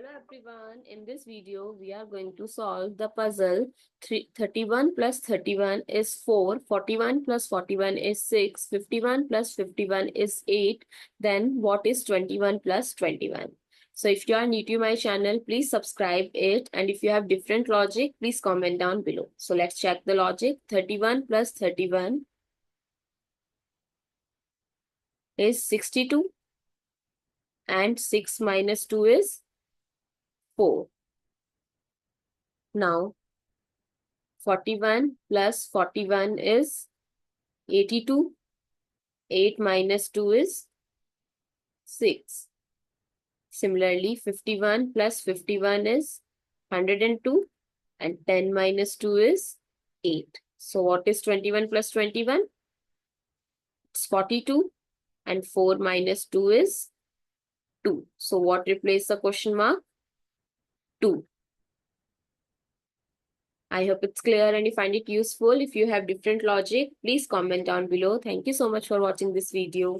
Hello everyone, in this video we are going to solve the puzzle 31 plus 31 is 4, 41 plus 41 is 6, 51 plus 51 is 8, then what is 21 plus 21? So if you are new to my channel, please subscribe it, and if you have different logic, please comment down below. So let's check the logic. 31 plus 31 is 62 and 6 minus 2 is 4. Now 41 plus 41 is 82. 8 minus 2 is 6. Similarly, 51 plus 51 is 102 and 10 minus 2 is 8. So what is 21 plus 21? It's 42 and 4 minus 2 is 2. So what replaces the question mark? 2. I hope it's clear and you find it useful. If you have different logic, please comment down below. Thank you so much for watching this video.